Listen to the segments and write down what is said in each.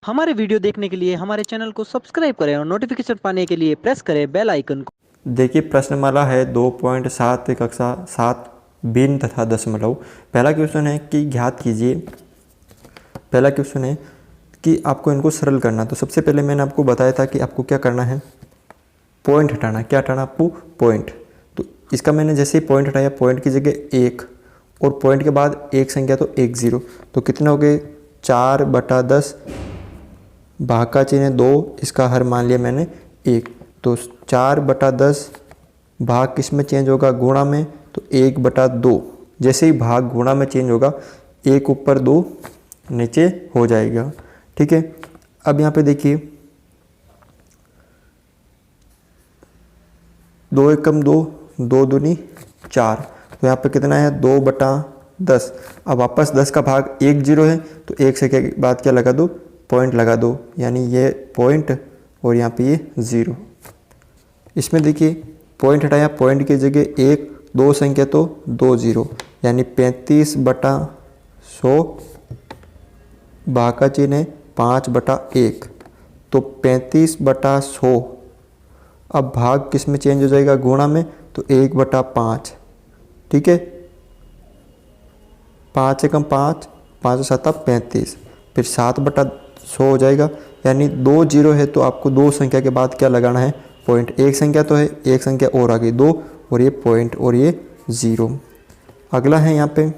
हमारे वीडियो देखने के लिए हमारे चैनल को सब्सक्राइब करें और नोटिफिकेशन पाने के लिए प्रेस करें बेल आइकन को। देखिए प्रश्नमाला है 2.7 कक्षा 7 भिन्न तथा दशमलव। पहला क्वेश्चन है कि ज्ञात कीजिए। पहला क्वेश्चन है कि आपको इनको सरल करना। तो सबसे पहले मैंने आपको बताया था कि आपको क्या करना है, पॉइंट हटाना। क्या हटाना आपको? पॉइंट। तो इसका मैंने जैसे ही पॉइंट हटाया, पॉइंट की जगह 1 और पॉइंट के बाद एक संख्या तो 1 0। तो कितना हो गए? 4/10 भाग का चिन्ह 2, इसका हर मान लिया मैंने 1। तो 4/10 भाग किस में चेंज होगा? गुणा में। तो 1/2। जैसे ही भाग गुणा में चेंज होगा, 1 ऊपर 2 नीचे हो जाएगा। ठीक है। अब यहाँ पे देखिए 2 एकम 2, 2 दूनी 4। तो यहाँ पे कितना है? 2/10। अब वापस 10 का भाग 1 0 है, तो एक से के बाद क्या लगा दो? पॉइंट लगा दो, यानी ये पॉइंट और यहाँ पे ये 0। इसमें देखिए पॉइंट हटाया, पॉइंट की जगह 1 2 संख्या तो 2 0, यानी 35/100 भाग का चिन्ह है 5/1। तो 35/100 अब भाग किस में चेंज हो जाएगा? गुणा में। तो 1/5। ठीक है। 5 एकम 5, 5 7 35, फिर 7/100 हो जाएगा, यानी 2 0 है। तो आपको 2 संख्या के बाद क्या लगाना है? पॉइंट। एक संख्या तो है, एक संख्या और आ गई 2, और ये पॉइंट और ये 0। अगला है यहाँ पे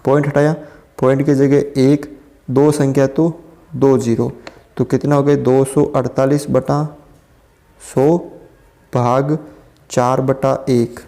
पॉइंट हटाया, पॉइंट की जगह 1 2 संख्या तो 2 0। तो कितना हो गया? 248/100 भाग 4/1।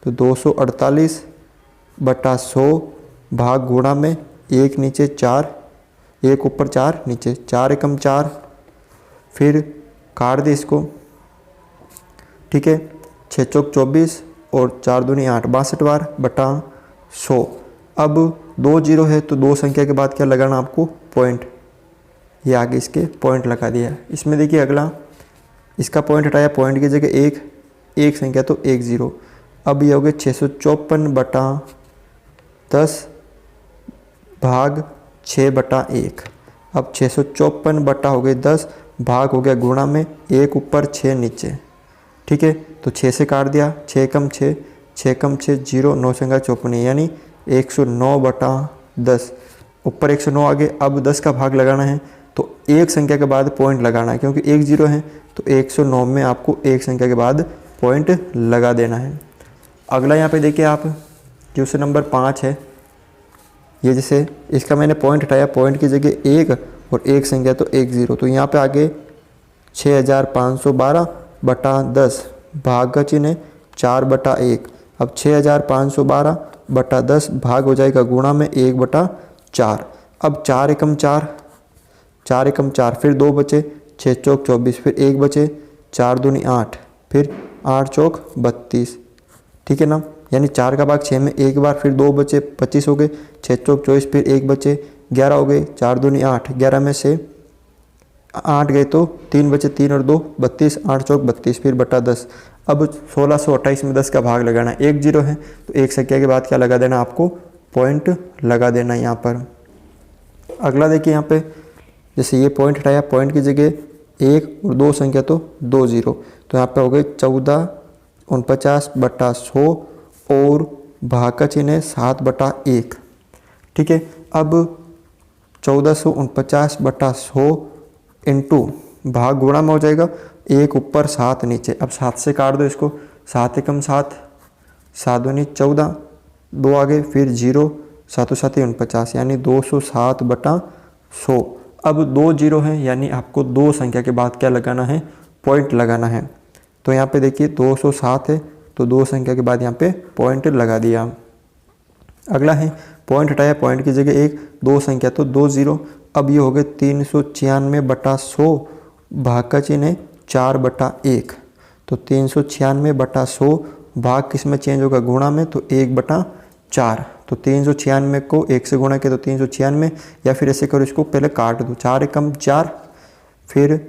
तो 248/100 भाग गुणा में 1 नीचे 4, 1 ऊपर 4 नीचे, 4 एकम 4, फिर काट दे इसको। ठीक है। 6 चौक 24 और 4 दूनी 8, 62 बार बटा 100। अब 2 0 है, तो 2 संख्या के बाद क्या लगाना आपको? पॉइंट। ये आगे इसके पॉइंट लगा दिया। इसमें देखिए अगला, इसका पॉइंट हटाया, पॉइंट की जगह 1 1 संख्या तो 1 0। अब ये हो गए 654/10 भाग 6/1। अब 654 बटा हो गए 10, भाग हो गया गुणा में 1 ऊपर 6 नीचे। ठीक है। तो 6 से काट दिया, 6 कम 6, 6 कम 6 0, 9 संख्या 54, यानी 109/10। ऊपर 109 आगे। अब 10 का भाग लगाना है, तो एक संख्या के बाद पॉइंट लगाना है, क्योंकि 1 0 है। तो 109 में आपको एक संख्या के बाद पॉइंट लगा देना है। अगला यहाँ पे देखिए आप, क्वेश्चन नंबर 5 है। ये जैसे इसका मैंने पॉइंट हटाया, पॉइंट की जगह 1 और एक संख्या तो 1 0। तो यहाँ पे आगे 6512/10 भाग का चिन्ह है 4/1। अब 6512/10 भाग हो जाएगा गुणा में 1/4। अब 4 एकम 4, 4 एकम 4, फिर 2 बचे, 6 चौक 24, फिर 1 बचे, 4 दूनी 8, फिर 8 चौक 32। ठीक है ना। यानी 4 का भाग 6 में एक बार, फिर 2 बचे, 25 हो गए, 6 चौक 24, फिर 1 बचे, 11 हो गए, 4 दूनी 8, 11 में से 8 गए तो 3 बचे, 3 और 2 32, 8 चौक 32, फिर बटा 10। अब 1628 में 10 का भाग लगाना है। 1 0 है, तो एक संख्या के बाद क्या लगा देना आपको? पॉइंट लगा देना यहाँ पर। अगला देखिए यहाँ पे, जैसे ये पॉइंट हटाया, पॉइंट की जगह 1 और 2 संख्या तो 2 0। तो यहाँ पे हो गए 1449/100 और भाग का चिन्ह है 7/1। ठीक है। अब 1449/100 इंटू भाग गुणा में हो जाएगा 1 ऊपर 7 नीचे। अब 7 से काट दो इसको, 7 एकम 7, 7 दूनी 14, 2 आगे, फिर 0, 7 7 49, यानी 207/100। अब 2 0 है, यानी आपको 2 संख्या के बाद क्या लगाना है? पॉइंट लगाना है। तो यहाँ पे देखिए 207 है, तो 2 संख्या के बाद यहाँ पे पॉइंट लगा दिया। अगला है पॉइंट हटाया, पॉइंट की जगह 1 2 संख्या तो 2 0। अब ये हो गए 396/100 भाग का चिन्ह है 4/1। तो 396/100 भाग किस में चेंज होगा? गुणा में। तो 1/4। तो 396 को 1 से गुणा किया तो 396, या फिर ऐसे करो, इसको पहले काट दो, 4 एकम 4, फिर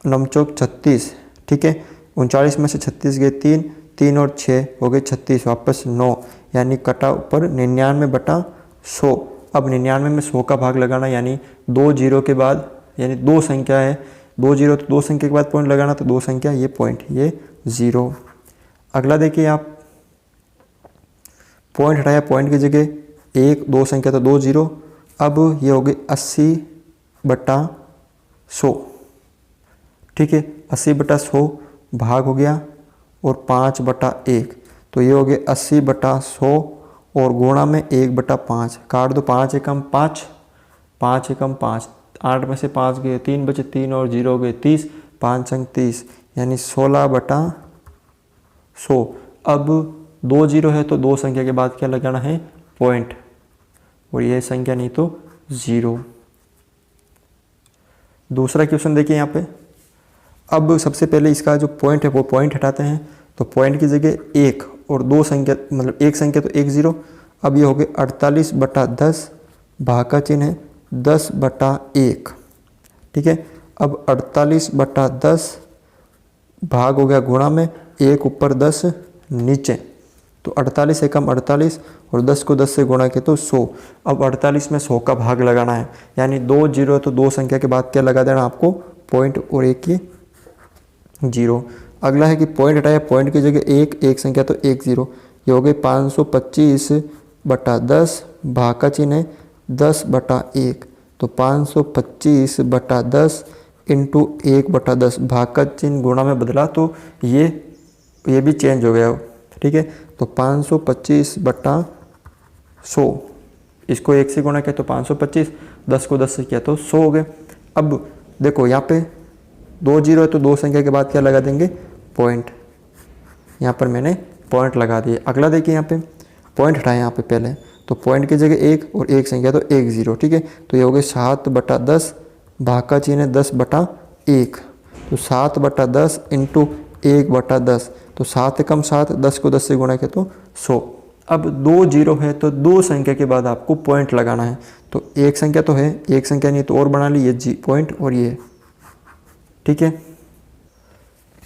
9 चौक 36। ठीक है। 39 में से 36 गए 3, 3 और 6 हो गए 36, वापस 9, यानी कटा ऊपर 99/100। अब 99 में 100 का भाग लगाना, यानी 2 0 के बाद यानी दो संख्या है, 2 जीरो तो दो संख्या के बाद पॉइंट लगाना, तो दो संख्या ये पॉइंट, ये 0। अगला देखिए आप, पॉइंट हटाया, पॉइंट की जगह 1, दो संख्या तो 2 जीरो। अब ये हो गई 80/100, ठीक है। 80/100 भाग हो गया और 5/1, तो ये हो गया 80/100 और गुणा में 1/5। काट दो, 5 एकम 5, 5 एकम 5, 8 में से 5 गए, 3 बचे 3 और 0 हो गए 30, 5 अंक 30, यानी 16/100। अब 2 जीरो है तो दो संख्या के बाद क्या लगाना है, पॉइंट, और ये संख्या नहीं तो 0। दूसरा क्वेश्चन देखिए यहाँ पे। अब सबसे पहले इसका जो पॉइंट है वो पॉइंट हटाते हैं, तो पॉइंट की जगह 1 और दो संख्या, मतलब एक संख्या तो 1 0। अब ये हो गए 48/10, भाग का चिन्ह है 10/1, ठीक है। अब 48/10 भाग हो गया गुणा में 1 ऊपर 10 नीचे, तो 48 एकम 48 और 10 को 10 से गुणा किया तो 100। अब 48 में 100 का भाग लगाना है, यानी 2 जीरो तो दो संख्या के बाद क्या लगा देना आपको, पॉइंट और एक ये 0। अगला है कि पॉइंट हटाया, पॉइंट की जगह एक संख्या तो 1 0, ये हो गई 525/10, भाग का चिन्ह है 10/1, तो 525/10 इंटू 1/10, भाग का चिन्ह गुणा में बदला तो ये भी चेंज हो गया, ठीक है। तो 525/100, इसको 1 से गुणा किया तो 525, 10 को 10 से किया तो 100 हो गए। अब देखो यहाँ पे 2 जीरो है तो दो संख्या के बाद क्या लगा देंगे, पॉइंट, यहाँ पर मैंने पॉइंट लगा दिए। अगला देखिए यहाँ पे, पॉइंट हटाए यहाँ पे पहले, तो पॉइंट की जगह 1 और एक संख्या तो 1 0, ठीक है। तो ये हो गए 7/10, भाग का चिन्ह है 10/1, तो 7/10 इंटू 1/10, तो 7 एकम 7, 10 को 10 से गुणा किया तो 100। अब 2 जीरो है तो दो संख्या के बाद आपको पॉइंट लगाना है, तो एक संख्या तो है, एक संख्या नहीं तो और बना ली, ये जी पॉइंट और ये, ठीक है।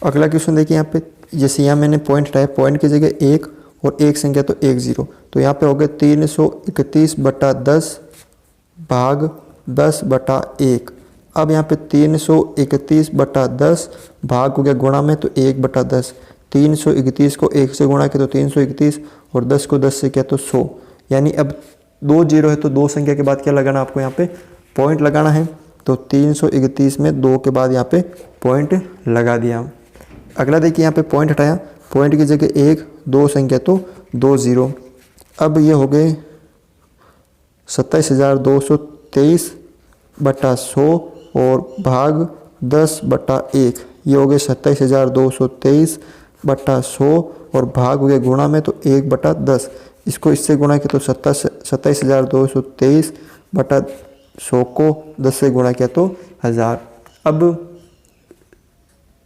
अगला क्वेश्चन देखिए यहाँ पे, जैसे यहाँ मैंने पॉइंट हटाया, पॉइंट की जगह 1 और एक संख्या तो 1 0, तो यहाँ पे हो गया 331/10 भाग 10/1। अब यहाँ पे 331/10 भाग हो गया गुणा में तो 1/10, 331 को 1 से गुणा किया तो 331 और 10 को 10 से किया तो 100, यानी अब 2 जीरो है तो दो संख्या के बाद क्या लगाना आपको, यहाँ पे पॉइंट लगाना है, तो 331 में 2 के बाद यहाँ पे पॉइंट लगा दिया। अगला देखिए यहाँ पे पॉइंट हटाया, पॉइंट की जगह 1 दो संख्या तो 2 0। अब ये हो गए 27,223/100 और भाग 10/1, ये हो गए 27,223/100 और भाग हो गया गुणा में तो 1/10, इसको इससे गुणा किया तो 27,223/100 को 10 से गुणा किया तो 1000। अब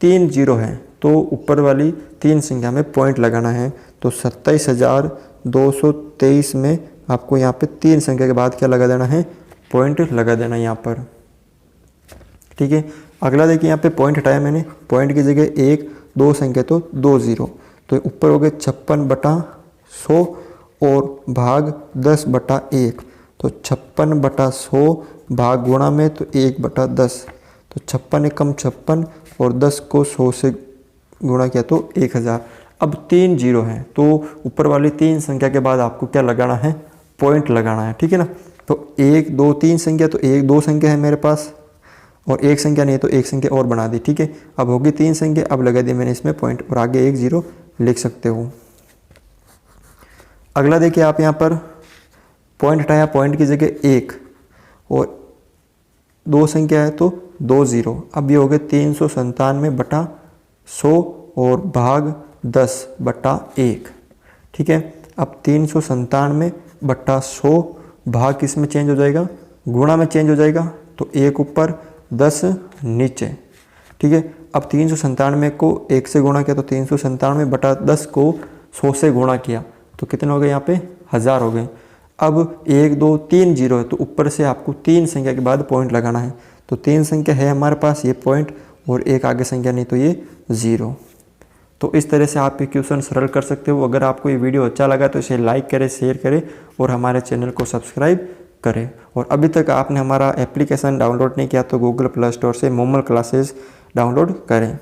3 जीरो है तो ऊपर वाली 3 संख्या में पॉइंट लगाना है, तो 27,223 में आपको यहाँ पे 3 संख्या के बाद क्या लगा देना है, पॉइंट लगा देना यहाँ पर, ठीक है। अगला देखिए यहाँ पे पॉइंट हटाया मैंने, पॉइंट की जगह 1 दो संख्या तो 2 0, तो ऊपर हो गए 56/100 और भाग 10/1, तो 56/100 भाग गुणा में तो 1/10, तो 56 एकम 56 और 10 को 100 से गुणा किया तो 1000। अब 3 जीरो है तो ऊपर वाली 3 संख्या के बाद आपको क्या लगाना है, पॉइंट लगाना है, ठीक है ना। तो 1 2 3 संख्या तो 1 2 संख्या है मेरे पास और एक संख्या नहीं है तो एक संख्या और बना दी, ठीक है। अब होगी 3 संख्या, अब लगा दिया मैंने इसमें पॉइंट और आगे 1 0 लिख सकते हो। अगला देखिए आप यहाँ पर पॉइंट हटाया, पॉइंट की जगह 1 और दो संख्या है तो 2 0। अब ये हो गए 397/100 और भाग 10/1, ठीक है। अब 397/100 भाग किस में चेंज हो जाएगा, गुणा में चेंज हो जाएगा, तो 1 ऊपर 10 नीचे, ठीक है। अब 397 को 1 से गुणा किया तो 397/10 को 100 से गुणा किया तो कितने हो गए, यहाँ पे 1000 हो गए। अब 1 2 3 जीरो है तो ऊपर से आपको 3 संख्या के बाद पॉइंट लगाना है, तो 3 संख्या है हमारे पास ये पॉइंट और एक आगे संख्या नहीं तो ये 0। तो इस तरह से आप ये क्वेश्चन सरल कर सकते हो। अगर आपको ये वीडियो अच्छा लगा तो इसे लाइक करें, शेयर करें और हमारे चैनल को सब्सक्राइब करें। और अभी तक आपने हमारा एप्लीकेशन डाउनलोड नहीं किया तो गूगल प्ले स्टोर से मोमल क्लासेस डाउनलोड करें।